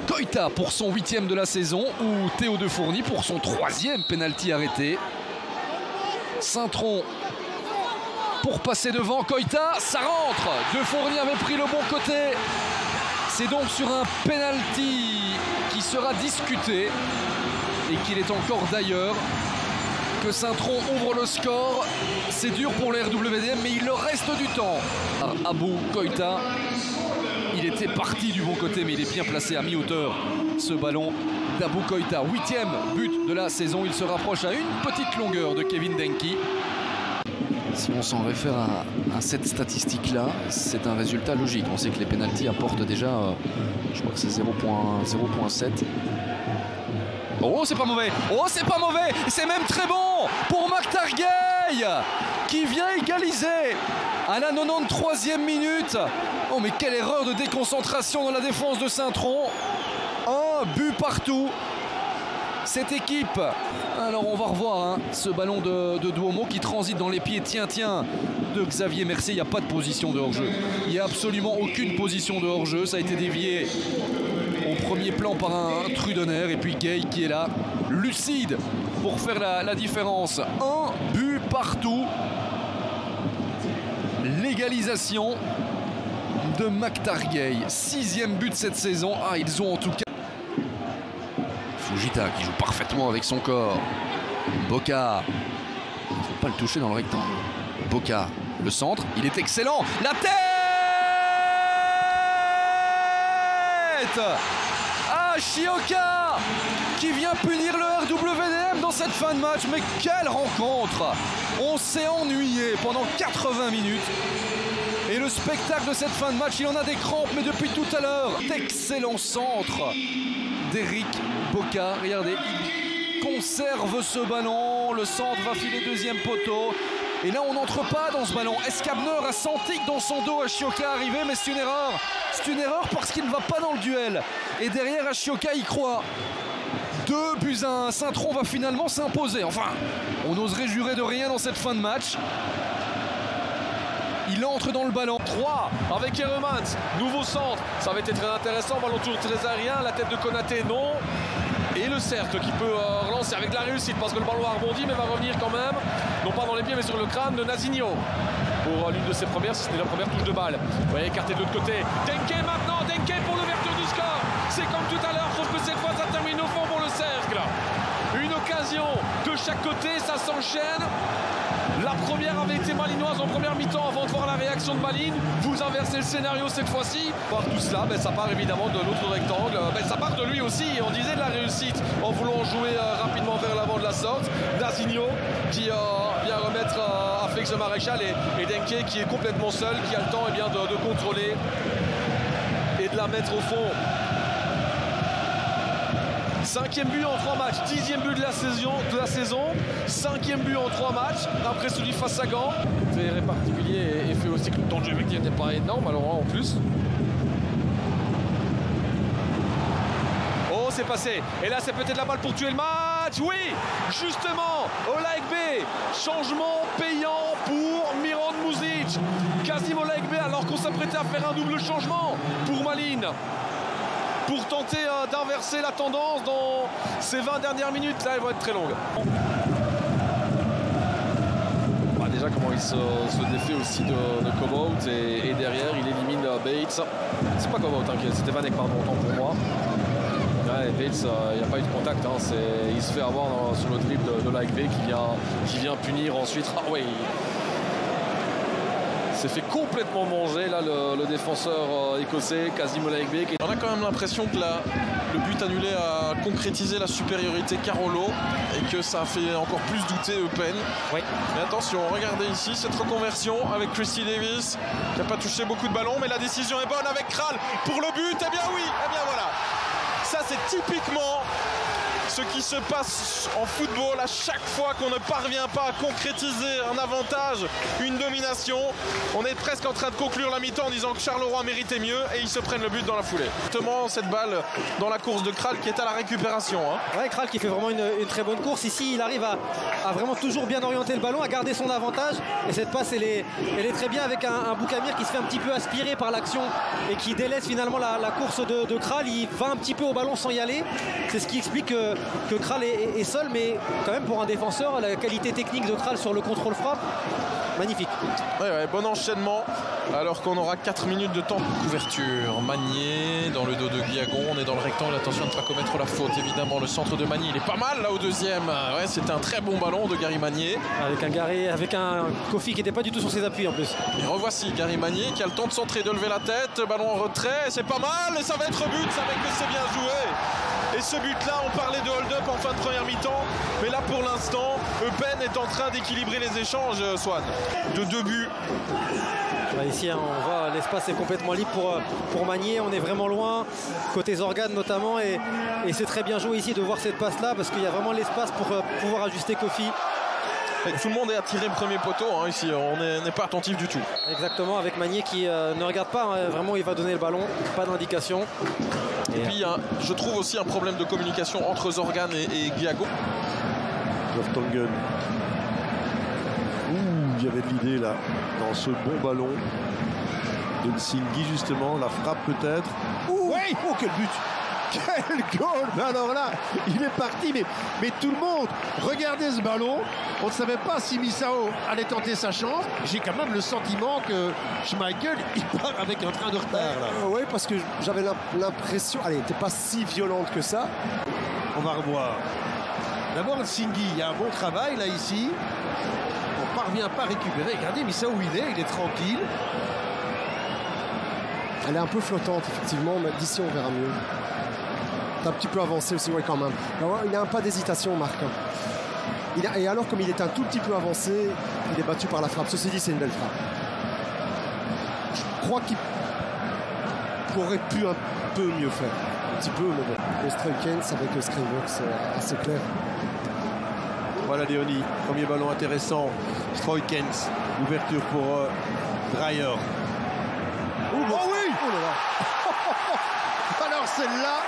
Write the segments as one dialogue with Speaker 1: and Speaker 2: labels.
Speaker 1: Koita pour son 8e de la saison ou Théo De Fourny pour son 3e penalty arrêté. Saint-Tron pour passer devant Koita, ça rentre. De Fourny avait pris le bon côté. C'est donc sur un penalty qui sera discuté et qu'il est encore d'ailleurs que Saint-Tron ouvre le score. C'est dur pour les RWDM, mais il leur reste du temps. Abou Koita, il était parti du bon côté, mais il est bien placé à mi-hauteur. Ce ballon d'Abou Koita, 8e but de la saison. Il se rapproche à une petite longueur de Kevin Denki. Si on s'en réfère à cette statistique-là, c'est un résultat logique. On sait que les pénaltys apportent déjà, je crois que c'est 0.7. Oh, c'est pas mauvais! Oh, c'est pas mauvais! C'est même très bon pour McTargay qui vient égaliser à la 93e minute. Oh, mais quelle erreur de déconcentration dans la défense de Saint-Tron. Un but partout. Cette équipe. Alors on va revoir ce ballon de Duomo qui transite dans les pieds, tiens, de Xavier Mercier. Il n'y a pas de position de hors-jeu. Il n'y a absolument aucune position de hors-jeu. Ça a été dévié au premier plan par un Trudener. Et puis Gay qui est là, lucide pour faire la différence. Un but partout. L'égalisation de McTargay. 6e but de cette saison. Ah, ils ont en tout cas... Fujita qui joue parfaitement avec son corps. Boka. Il ne faut pas le toucher dans le rectangle. Boka, le centre, il est excellent. La tête! Ah, Shioka qui vient punir le RWDM dans cette fin de match. Mais quelle rencontre! On s'est ennuyé pendant 80 minutes. Et le spectacle de cette fin de match, il en a des crampes, mais depuis tout à l'heure. Excellent centre d'Eric Boka. Regardez, il conserve ce ballon. Le centre va filer deuxième poteau. Et là, on n'entre pas dans ce ballon. Escabner a senti que dans son dos, Ashioka arrivait, mais c'est une erreur. C'est une erreur parce qu'il ne va pas dans le duel. Et derrière, Ashioka y croit. 2-1. Saint-Tron va finalement s'imposer. Enfin, on n'oserait jurer de rien dans cette fin de match. Il entre dans le ballon.
Speaker 2: 3 avec Heremans, nouveau centre. Ça avait été très intéressant, ballon toujours très aérien. La tête de Konaté, non. Et le cercle qui peut relancer avec de la réussite parce que le ballon a rebondi mais va revenir quand même. Non pas dans les pieds mais sur le crâne de Nazinho. Pour l'une de ses premières, si c'était la première touche de balle. Vous voyez, écarté de l'autre côté. Denke maintenant, Denke pour l'ouverture du score. C'est comme tout à l'heure, sauf que cette fois ça termine au fond pour le cercle. Une occasion de chaque côté, ça s'enchaîne. La première avait été malinoise en première mi-temps avant de voir la réaction de Malines. Vous inversez le scénario cette fois-ci. Par tout cela, ça part évidemment de l'autre rectangle. Ça part de lui aussi. On disait de la réussite en voulant jouer rapidement vers l'avant de la sorte. Nazinho qui vient remettre à Félix Maréchal et Denke qui est complètement seul, qui a le temps de contrôler et de la mettre au fond. 5e but en 3 matchs, 10e but de la saison, 5e but en 3 matchs, après celui face à Gand. Fait particulier et fait aussi que le temps de jeu n'était pas énorme, alors en plus. Oh, c'est passé, et là c'est peut-être la balle pour tuer le match, oui, justement, Olaegbe, changement payant pour Miran Muzic. Kazim Olaegbe alors qu'on s'apprêtait à faire un double changement pour Malines. Pour tenter d'inverser la tendance dans ces 20 dernières minutes. Là, elles vont être très longues. Déjà, comment il se défait aussi de Cobout et derrière, il élimine Bates. C'est pas Cobout, c'était Vanek, pardon, autant pour moi. Ouais, Bates, il n'y a pas eu de contact. Il se fait avoir sur le dribble de l'AEKB qui vient punir ensuite. Ah oui, s'est fait complètement manger là le défenseur écossais Kazim Olaegbe.
Speaker 3: On a quand même l'impression que le but annulé a concrétisé la supériorité Carolo et que ça a fait encore plus douter Eupen.
Speaker 2: Oui.
Speaker 3: Mais attention, regardez ici cette reconversion avec Christy Davis qui n'a pas touché beaucoup de ballons, mais la décision est bonne avec Kral pour le but. Eh bien oui, eh bien voilà. Ça c'est typiquement ce qui se passe en football à chaque fois qu'on ne parvient pas à concrétiser un avantage, une domination. On est presque en train de conclure la mi-temps en disant que Charleroi méritait mieux et ils se prennent le but dans la foulée. Justement, cette balle dans la course de Kral qui est à la récupération.
Speaker 4: Ouais, Kral qui fait vraiment une très bonne course. Ici, il arrive à vraiment toujours bien orienter le ballon, à garder son avantage. Et cette passe, elle est très bien avec un Boukamir qui se fait un petit peu aspirer par l'action et qui délaisse finalement la course de Kral. Il va un petit peu au ballon sans y aller. C'est ce qui explique que Kral est seul, mais quand même pour un défenseur, la qualité technique de Kral sur le contrôle frappe, magnifique.
Speaker 3: Ouais, bon enchaînement alors qu'on aura 4 minutes de temps de couverture. Magnier dans le dos de Guillagon, on est dans le rectangle, attention à ne pas commettre la faute évidemment. Le centre de Magnier, il est pas mal là au deuxième. Ouais, c'était un très bon ballon de Gary Magnier.
Speaker 4: Avec un Kofi qui n'était pas du tout sur ses appuis en plus.
Speaker 3: Et revoici Gary Magnier qui a le temps de centrer, de lever la tête, ballon en retrait, c'est pas mal et ça va être but, ça va être que c'est bien joué. Et ce but-là, on parlait de hold-up en fin de première mi-temps, mais là pour l'instant, Eupen est en train d'équilibrer les échanges, Swan. De 2 buts.
Speaker 4: Ici, on voit l'espace est complètement libre pour Magnier. On est vraiment loin, côté Zorgan notamment. Et c'est très bien joué ici de voir cette passe-là parce qu'il y a vraiment l'espace pour pouvoir ajuster Kofi.
Speaker 3: Et tout le monde est attiré le premier poteau ici, on n'est pas attentif du tout.
Speaker 4: Exactement, avec Magnier qui ne regarde pas, vraiment il va donner le ballon, pas d'indication.
Speaker 3: Et puis il y a, je trouve aussi un problème de communication entre Zorgan et Guillagon.
Speaker 5: Vertonghen. Il y avait de l'idée là, dans ce bon ballon de Nsinghi justement, la frappe peut-être.
Speaker 6: Oui. Oh quel but! Quel goal! Mais alors là, il est parti, mais tout le monde, regardez ce ballon. On ne savait pas si Misao allait tenter sa chance. J'ai quand même le sentiment que Schmeichel, il part avec un train de retard là.
Speaker 7: Oui, parce que j'avais l'impression, elle n'était pas si violente que ça.
Speaker 6: On va revoir. D'abord Nsinghi, il y a un bon travail là ici. On ne parvient pas à récupérer. Regardez Misao où il est tranquille.
Speaker 7: Elle est un peu flottante effectivement, mais d'ici on verra mieux. C'est un petit peu avancé aussi, ouais, quand même. Il a un pas d'hésitation, Marc. Et alors, comme il est un tout petit peu avancé, il est battu par la frappe. Ceci dit, c'est une belle frappe. Je crois qu'il aurait pu un peu mieux faire. Un petit peu, mais bon. Le Stroikens avec le Skriver, c'est assez clair.
Speaker 6: Voilà Léonie, premier ballon intéressant. Stroikens, ouverture pour Dreyer.
Speaker 7: Oh oui! Oh là là. Alors celle-là,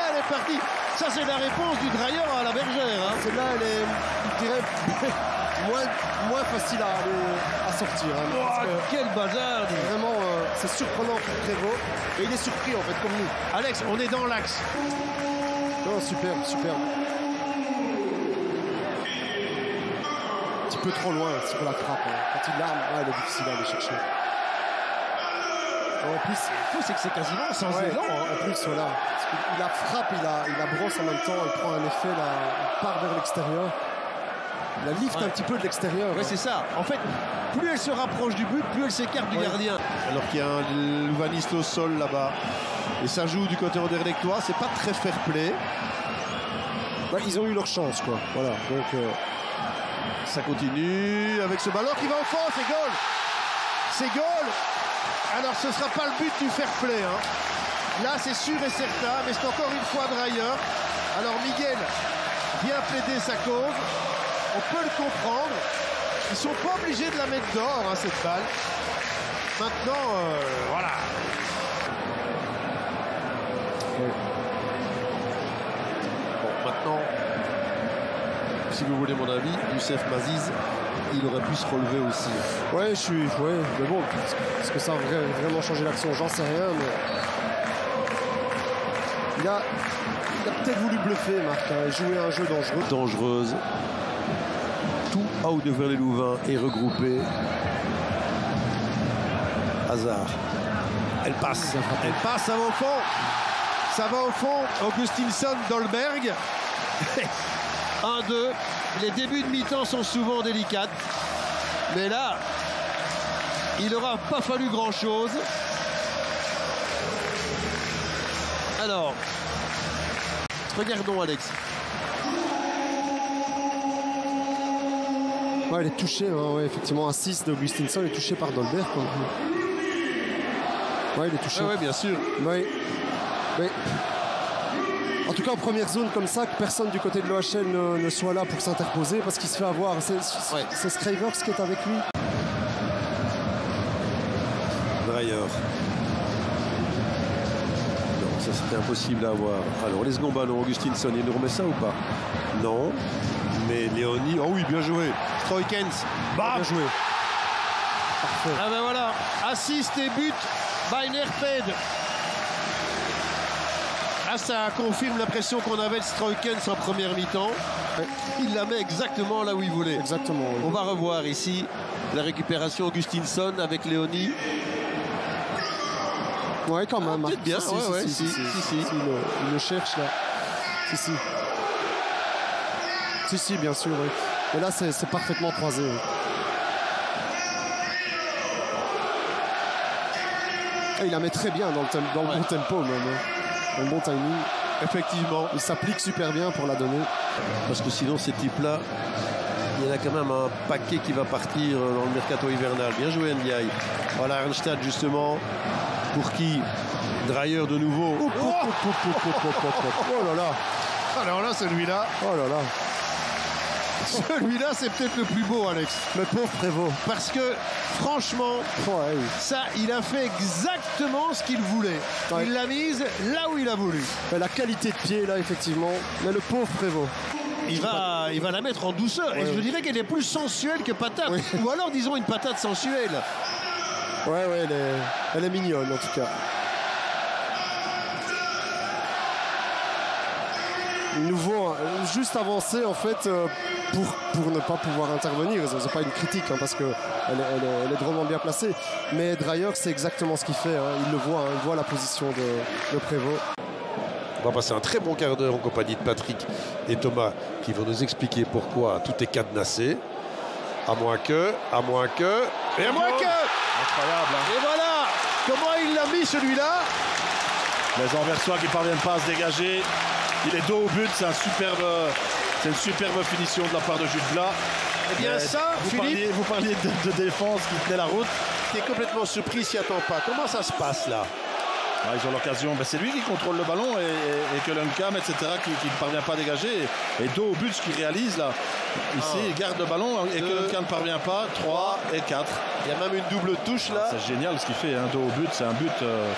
Speaker 7: elle est partie.
Speaker 6: Ça, c'est la réponse du Dreyer à la Bergère. Hein.
Speaker 7: Celle-là, elle est, je dirais, moins facile à sortir. Hein,
Speaker 6: oh, quel bazar!
Speaker 7: Vraiment, c'est surprenant pour Prévost. Et il est surpris, en fait, comme nous.
Speaker 6: Alex, on est dans l'axe.
Speaker 7: Oh, super. Un petit peu trop loin, sur la frappe. Hein. Quand il l'arme, il est difficile à aller chercher. En plus,
Speaker 6: c'est que c'est quasiment sans élan.
Speaker 7: En plus, voilà. Il la frappe, il la brosse en même temps, elle prend un effet, là, il part vers l'extérieur. Il la lift un petit peu de l'extérieur.
Speaker 6: Oui, c'est ça. En fait, plus elle se rapproche du but, plus elle s'écarte du gardien. Alors qu'il y a un Louvaniste au sol là-bas. Et ça joue du côté Anderlechtois, c'est pas très fair-play.
Speaker 7: Ouais, ils ont eu leur chance, quoi. Voilà. Donc,
Speaker 6: ça continue avec ce ballon qui va au fond, c'est goal. C'est goal. Alors ce ne sera pas le but du fair play. Hein. Là c'est sûr et certain, mais c'est encore une fois Dreyer. Alors Miguel vient plaider sa cause. On peut le comprendre. Ils ne sont pas obligés de la mettre dehors, hein, cette balle. Maintenant, voilà.
Speaker 7: ouais.
Speaker 6: Bon, maintenant, si vous voulez mon avis, Youssef Maziz, il aurait pu se relever aussi.
Speaker 7: Ouais, mais bon, est-ce que ça a vraiment changé l'action? J'en sais rien, mais il a peut-être voulu bluffer, Marc, hein, jouer un jeu dangereux.
Speaker 6: Dangereuse. Tout out de vers les Louvains est regroupé. Hazard. Elle passe, ça va au fond. Ça va au fond. Augustinsson, Dolberg. 1-2. Les débuts de mi-temps sont souvent délicates. Mais là, il n'aura pas fallu grand-chose. Alors, regardons Alex.
Speaker 7: Ouais, il est touché, hein, ouais, effectivement, un 6 d'Augustinsson est touché par Dolberg. Ouais, il est touché.
Speaker 6: Ouais, bien sûr.
Speaker 7: Ouais. En tout cas, en première zone comme ça, que personne du côté de l'OHL ne soit là pour s'interposer parce qu'il se fait avoir. C'est Scravers qui est avec lui.
Speaker 5: Dreyer. Non, ça c'était impossible à avoir. Alors les seconds ballons, Augustinsson, il nous remet ça ou pas? Non. Mais Léonie, oh oui, bien joué.
Speaker 6: Stroikens,
Speaker 7: Bien joué. Parfait.
Speaker 6: ah ben voilà, assist et but by Nerped. Ah, ça confirme l'impression qu'on avait de Stroikens en première mi-temps. Il la met exactement là où il voulait.
Speaker 7: Exactement. Oui.
Speaker 6: On va revoir ici la récupération Augustinsson avec Léonie.
Speaker 7: Ouais, quand même.
Speaker 6: peut-être bien, si.
Speaker 7: Il le cherche là. Si, bien sûr, oui. Et là, c'est parfaitement croisé. Oui. Et il la met très bien dans le bon tempo, même. Dans le bon timing.
Speaker 6: Effectivement.
Speaker 7: Il s'applique super bien pour la donner.
Speaker 5: Parce que sinon, ces types-là, il y en a quand même un paquet qui va partir dans le mercato hivernal. Bien joué, Ndiaye. Voilà, Arnstad, justement. Pour qui? Dreyer de nouveau.
Speaker 7: Oh là là.
Speaker 6: Alors là, celui-là.
Speaker 7: Oh là là.
Speaker 6: Celui-là, c'est peut-être le plus beau, Alex.
Speaker 7: Le pauvre Prévost.
Speaker 6: Parce que, franchement,
Speaker 7: Ouais.
Speaker 6: ça, il a fait exactement ce qu'il voulait.
Speaker 7: Ouais.
Speaker 6: Il l'a mise là où il a voulu.
Speaker 7: Mais la qualité de pied, là, effectivement. Mais le pauvre Prévost.
Speaker 6: Il va la mettre en douceur. Et je dirais qu'elle est plus sensuelle que patate.
Speaker 7: Oui.
Speaker 6: Ou alors, disons, une patate sensuelle.
Speaker 7: Ouais, elle est mignonne, en tout cas. Nouveau, juste avancé, en fait, pour ne pas pouvoir intervenir. C'est pas une critique, hein, parce qu'elle est drôlement bien placée. Mais Dreyer, c'est exactement ce qu'il fait. Hein. Il le voit, il voit la position de Prévost.
Speaker 5: On va passer un très bon quart d'heure en compagnie de Patrick et Thomas qui vont nous expliquer pourquoi tout est cadenassé. À moins que.
Speaker 6: Incroyable. Et voilà comment il l'a mis, celui-là.
Speaker 8: Les Anversois qui ne parviennent pas à se dégager. Il est dos au but, c'est une superbe finition de la part de Jules Blas.
Speaker 6: Eh bien ça, Philippe,
Speaker 8: Vous parliez de défense qui tenait la route.
Speaker 6: qui est complètement surpris, s'y attend pas. Comment ça se passe là?
Speaker 8: Ah, ils ont l'occasion, c'est lui qui contrôle le ballon et que l'Uncam, etc., qui ne parvient pas à dégager. Et dos au but, ce qu'il réalise là. Ici, il garde le ballon et que l'Uncam ne parvient pas. 3 et 4.
Speaker 6: Il y a même une double touche là.
Speaker 8: C'est génial ce qu'il fait, hein. Dos au but, c'est un but,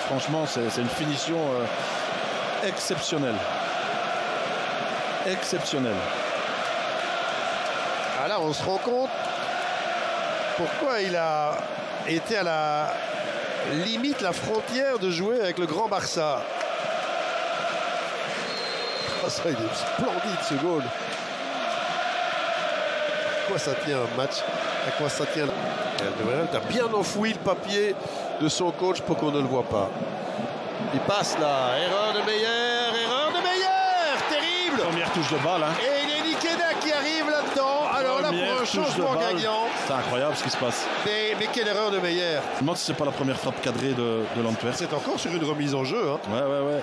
Speaker 8: franchement, c'est une finition exceptionnelle. Exceptionnelle.
Speaker 6: Ah là, on se rend compte pourquoi il a été à la limite, la frontière de jouer avec le grand Barça. Oh, ça, il est splendide ce goal. À quoi ça tient un match? À quoi ça tient?
Speaker 5: Tu as bien enfoui le papier de son coach pour qu'on ne le voit pas. Il passe là. Erreur de Meyer. Terrible.
Speaker 8: Première touche de balle, hein.
Speaker 6: Et il y a Nikeda qui arrive là-dedans. Alors là, pour un changement gagnant.
Speaker 8: C'est incroyable ce qui se passe.
Speaker 6: Mais quelle erreur de Meyer.
Speaker 8: Je me demande si c'est pas la première frappe cadrée de l'Antwerp.
Speaker 6: C'est encore sur une remise en jeu. Hein.
Speaker 8: Ouais.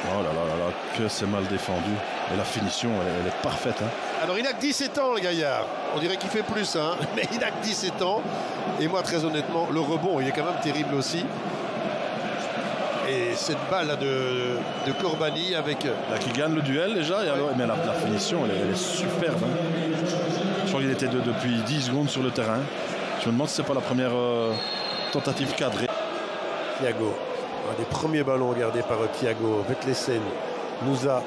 Speaker 8: Oh là là, que c'est mal défendu. Et la finition, elle est parfaite. Hein.
Speaker 6: Alors il n'a que 17 ans, le gaillard. On dirait qu'il fait plus, hein. Mais il n'a que 17 ans. Et moi, très honnêtement, le rebond, il est quand même terrible aussi. Et cette balle là de Corbani avec...
Speaker 8: Là, qui gagne le duel déjà. Et alors, mais la finition, elle est superbe. Hein. Je crois qu'il était depuis 10 secondes sur le terrain. Je me demande si c'est pas la première tentative cadrée.
Speaker 5: Thiago. Un des premiers ballons regardés par Thiago avec les scènes. Nouza.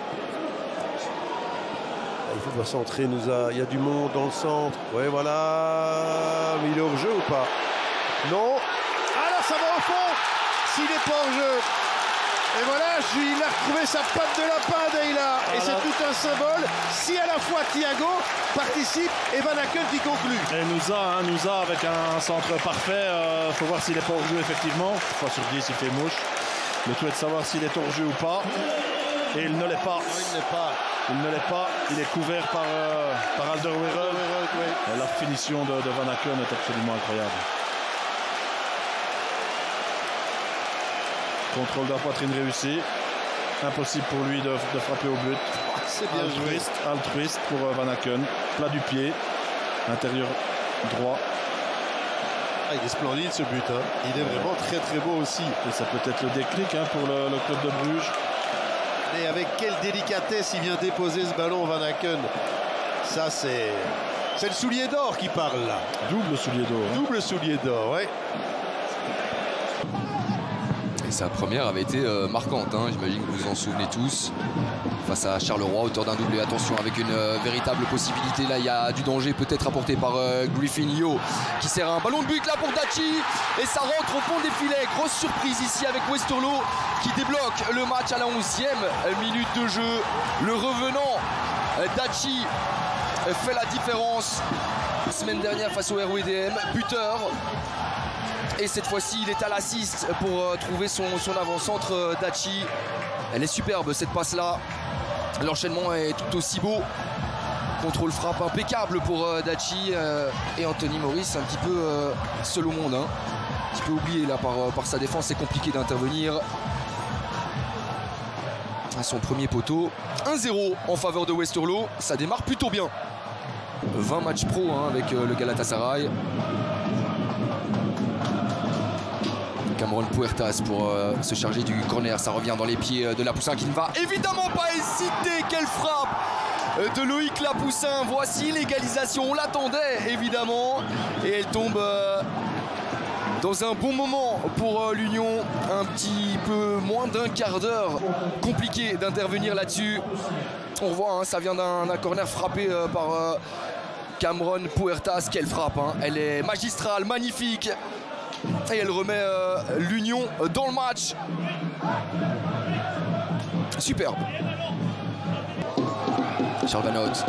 Speaker 5: Il faut devoir centrer Nouza. Il y a du monde dans le centre. Ouais, voilà. Mais il est hors jeu ou pas?
Speaker 6: Non. Alors ça va au fond. S'il n'est pas hors jeu. Et voilà, il a retrouvé sa patte de lapin, Deila. Et c'est tout un symbole. Si à la fois Thiago participe et Van Aken qui conclut.
Speaker 8: Et Nouza avec un centre parfait. Faut voir s'il est pas hors jeu effectivement. 3 sur 10, il fait mouche. Le tout est de savoir s'il est hors jeu ou pas. Et il ne l'est pas. Il ne l'est pas. Il est couvert par Alderweireld. Oui. La finition de Van Aken est absolument incroyable. Contrôle de la poitrine réussi. Impossible pour lui de frapper au but.
Speaker 6: C'est bien joué.
Speaker 8: Altruiste pour Van Aken. Plat du pied. Intérieur droit.
Speaker 6: Ah, il est splendide ce but. Hein. Il est vraiment très très beau aussi.
Speaker 8: Et ça peut être le déclic, hein, pour le club de Bruges.
Speaker 5: Et avec quelle délicatesse il vient déposer ce ballon, Van Aken. Ça, c'est le soulier d'or qui parle là.
Speaker 8: Double soulier d'or. Hein.
Speaker 5: Double soulier d'or, ouais.
Speaker 1: Et sa première avait été marquante, hein. J'imagine que vous vous en souvenez tous. Face à Charleroi, auteur d'un doublé. Attention, avec une véritable possibilité. Là, il y a du danger peut-être apporté par Griffin Yo, qui sert un ballon de but là pour Daci. Et ça rentre au fond des filets. Grosse surprise ici avec Westerlo qui débloque le match à la 11e minute de jeu. Le revenant Daci fait la différence. La semaine dernière face au RWDM, buteur. Et cette fois-ci, il est à l'assist pour trouver son avant-centre Daci. Elle est superbe cette passe-là. L'enchaînement est tout aussi beau. Contrôle frappe impeccable pour Daci et Anthony Maurice, un petit peu seul au monde. Hein. Un petit peu oublié là par sa défense, c'est compliqué d'intervenir. À son premier poteau, 1-0 en faveur de Westerlo. Ça démarre plutôt bien. 20 matchs pro hein, avec le Galatasaray. Cameron Puertas pour se charger du corner. Ça revient dans les pieds de Lapoussin qui ne va évidemment pas hésiter. Quelle frappe de Loïc Lapoussin. Voici l'égalisation. On l'attendait évidemment. Et elle tombe dans un bon moment pour l'Union. Un petit peu moins d'un quart d'heure. Compliqué d'intervenir là-dessus. On voit, hein, ça vient d'un corner frappé par Cameron Puertas. Quelle frappe, hein. Elle est magistrale, magnifique. Et elle remet l'Union dans le match. Superbe. Charles Van Hout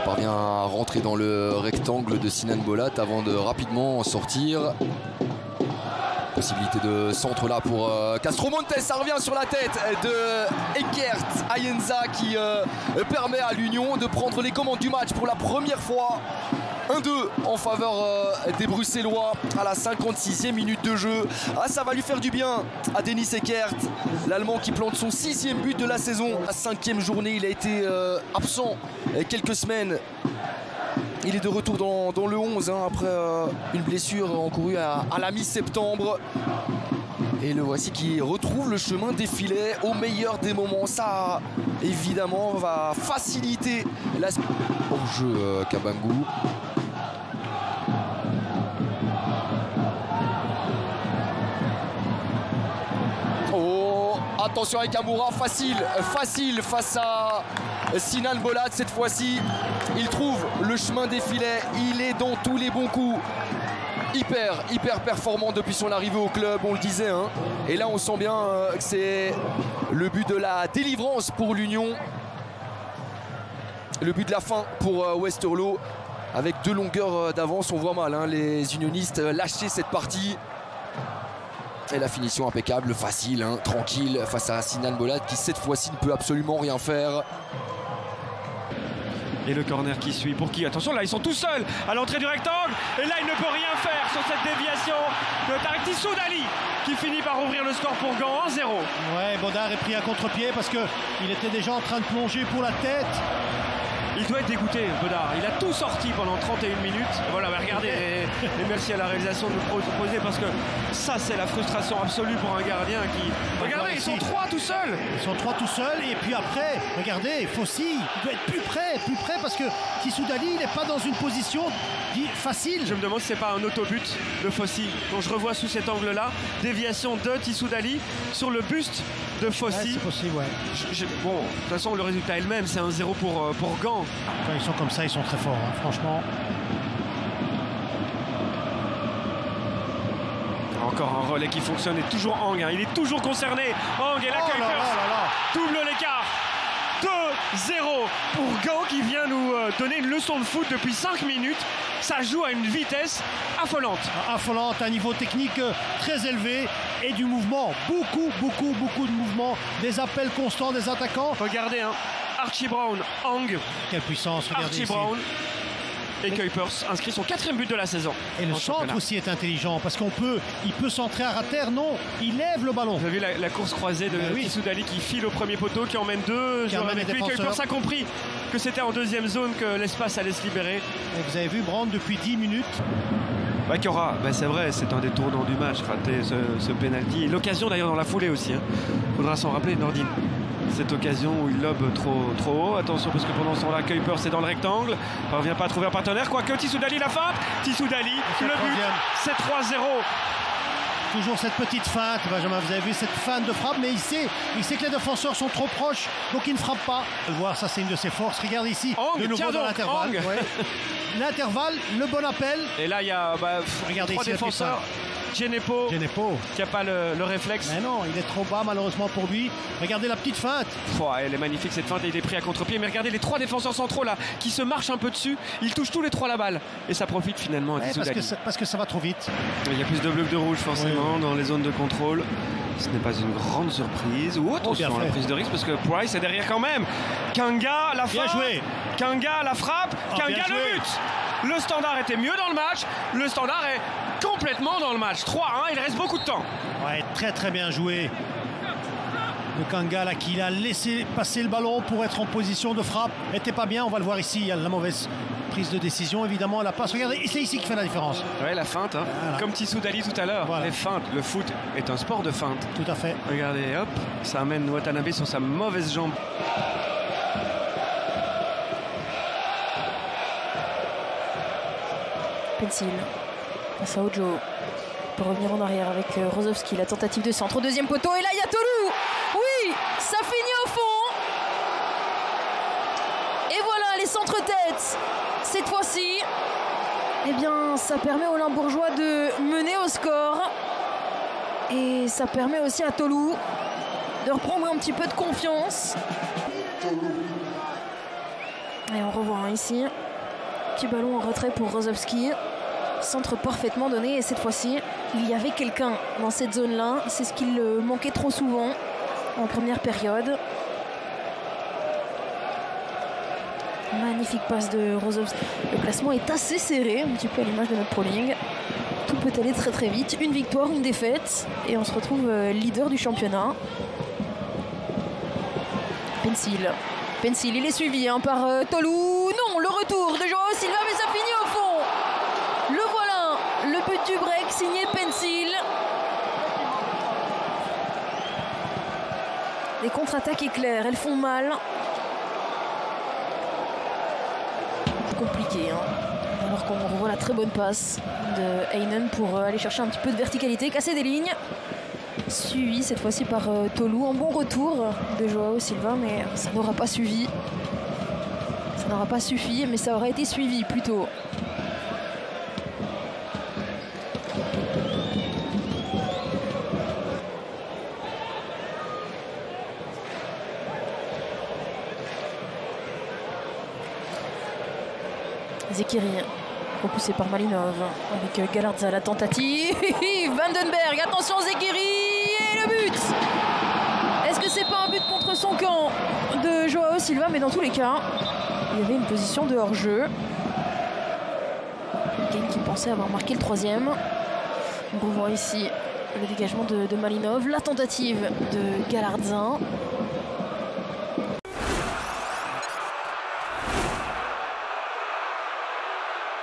Speaker 1: parvient à rentrer dans le rectangle de Sinan Bolat avant de rapidement en sortir. Possibilité de centre là pour Castro Montes. Ça revient sur la tête de Ekert Ayenza qui permet à l'Union de prendre les commandes du match pour la première fois. 1-2 en faveur des Bruxellois à la 56e minute de jeu. Ah, ça va lui faire du bien à Denis Ekert, l'Allemand qui plante son 6e but de la saison. La 5e journée, il a été absent quelques semaines. Il est de retour dans le 11 hein, après une blessure encourue à la mi-septembre. Et le voici qui retrouve le chemin des filets au meilleur des moments. Ça, évidemment, va faciliter la... Hors-jeu Kabangou. Oh, attention avec Amoura, facile face à Sinan Bolat cette fois-ci. Il trouve le chemin des filets, il est dans tous les bons coups. Hyper performant depuis son arrivée au club, on le disait. Hein. Et là, on sent bien que c'est le but de la délivrance pour l'Union. Le but de la fin pour Westerlo. Avec 2 longueurs d'avance, on voit mal hein, les unionistes lâcher cette partie. Et la finition impeccable, facile, hein, tranquille, face à Sinan Bolat qui cette fois-ci ne peut absolument rien faire.
Speaker 9: Et le corner qui suit pour qui? Attention, là ils sont tout seuls à l'entrée du rectangle. Et là il ne peut rien faire sur cette déviation de Tarek Tissoudali qui finit par ouvrir le score pour Gand, 1-0.
Speaker 6: Ouais, Baudard est pris à contre-pied parce qu'il était déjà en train de plonger pour la tête.
Speaker 9: Il doit être dégoûté, Baudard. Il a tout sorti pendant 31 minutes. Et voilà, bah regardez, et merci à la réalisation de nous proposer parce que ça, c'est la frustration absolue pour un gardien qui... Regardez, ils sont 3 tout seuls.
Speaker 6: Ils sont 3 tout seuls. Et puis après, regardez, Fossi, il doit être plus près parce que Tissoudali, il n'est pas dans une position facile.
Speaker 9: Je me demande si c'est pas un autobut de Fossi. Quand je revois sous cet angle-là, déviation de Tissoudali sur le buste de Fossi.
Speaker 6: Ouais, c'est possible, ouais.
Speaker 9: Bon, de toute façon, le résultat est le même, c'est 1-0 pour Gand.
Speaker 6: Quand ils sont comme ça, ils sont très forts, hein, franchement.
Speaker 9: Encore un relais qui fonctionne et toujours Hang, hein. Il est toujours concerné. Hang et la double l'écart. 2-0 pour Gand qui vient nous donner une leçon de foot depuis 5 minutes. Ça joue à une vitesse affolante.
Speaker 6: Affolante, un niveau technique très élevé et du mouvement. Beaucoup de mouvement. Des appels constants des attaquants.
Speaker 9: Regardez, hein. Archie Brown, Hang.
Speaker 6: Quelle puissance, regardez
Speaker 9: Archie
Speaker 6: ici.
Speaker 9: Brown et Kuipers inscrit son 4e but de la saison.
Speaker 6: Et le centre aussi est intelligent parce il peut centrer à terre. Non, il lève le ballon.
Speaker 9: Vous avez vu la course croisée de Tissoudali qui file au premier poteau, qui emmène 2 joueurs avec lui. Kuipers a compris que c'était en 2e zone que l'espace allait se libérer.
Speaker 6: Et vous avez vu Brand depuis 10 minutes.
Speaker 9: Bakura, c'est vrai, c'est un des tournants du match, rater ce penalty. L'occasion d'ailleurs dans la foulée aussi. Faudra s'en rappeler, Nordine. cette occasion où il lobe trop haut. Attention parce que pendant ce temps-là, Kuiper c'est dans le rectangle. Il ne parvient pas à trouver un partenaire. Quoique Tissoudali la feinte. Tissoudali, le but, c'est 3-0.
Speaker 6: Toujours cette petite feinte, Benjamin, vous avez vu cette feinte de frappe, mais il sait que les défenseurs sont trop proches, donc il ne frappe pas. Voir, ça c'est une de ses forces. Regarde ici, de nouveau dans l'intervalle. Ouais. L'intervalle, le bon appel.
Speaker 9: Et là il y a
Speaker 6: regardez
Speaker 9: 3
Speaker 6: ici
Speaker 9: défenseurs. Genepo qui n'a pas le réflexe.
Speaker 6: Mais non, il est trop bas malheureusement pour lui. Regardez la petite feinte.
Speaker 9: Elle est magnifique cette feinte et il est pris à contre-pied. Mais regardez les 3 défenseurs centraux là qui se marchent un peu dessus. Ils touchent tous les 3 la balle. Et ça profite finalement à Tissoudali.
Speaker 6: Parce que ça va trop vite.
Speaker 9: Il y a plus de bleus que de rouge forcément dans les zones de contrôle. Ce n'est pas une grande surprise. Ou attention la prise de risque parce que Price est derrière quand même. Kanga la frappe. Kanga la frappe. Kanga le but. Le Standard était mieux dans le match. Le Standard est complètement dans le match. 3-1, il reste beaucoup de temps.
Speaker 6: Ouais, très bien joué. Le Kanga là, qui a laissé passer le ballon pour être en position de frappe. Était pas bien, on va le voir ici. Il y a la mauvaise prise de décision, évidemment, la passe. Regardez, c'est ici qui fait la différence.
Speaker 9: Ouais, la feinte, hein. Voilà. Comme Tissoudali tout à l'heure. Voilà. Les feintes, le foot est un sport de feinte.
Speaker 6: Tout à fait.
Speaker 9: Regardez, hop, ça amène Watanabe sur sa mauvaise jambe.
Speaker 10: Pencil face à Ojo pour revenir en arrière avec Rozovski, la tentative de centre au deuxième poteau et là il y a Tolou. Oui, ça finit au fond et voilà les centres-têtes cette fois-ci. Eh bien ça permet aux Limbourgeois de mener au score et ça permet aussi à Tolou de reprendre un petit peu de confiance. Et on revoit ici petit ballon en retrait pour Rozovski. Centre parfaitement donné et cette fois-ci il y avait quelqu'un dans cette zone là, c'est ce qu'il manquait trop souvent en première période. Magnifique passe de Rozovski. Le classement est assez serré, un petit peu à l'image de notre Pro League. Tout peut aller très vite, une victoire, une défaite et on se retrouve leader du championnat. Pencil, il est suivi par Tolou. Non, le retour de Joao Silva mais ça finit au fond. Le voilà, le but du break signé Pencil. Les contre-attaques éclairs, elles font mal. Compliqué, hein. Alors qu'on revoit la très bonne passe de Heinen pour aller chercher un petit peu de verticalité, casser des lignes. Suivi cette fois-ci par Tolou. Un bon retour de Joao Silva, mais ça n'aura pas suffi. Ça n'aura pas suffi, mais ça aurait été suivi plutôt. Zekiri, repoussé par Malinov, avec Galarza, la tentative. Vandenberg, attention Zekiri, et le but. Est-ce que c'est pas un but contre son camp de Joao Silva? Mais dans tous les cas, il y avait une position de hors-jeu. Kane qui pensait avoir marqué le 3e. On revoit ici le dégagement de Malinov, la tentative de Galarza.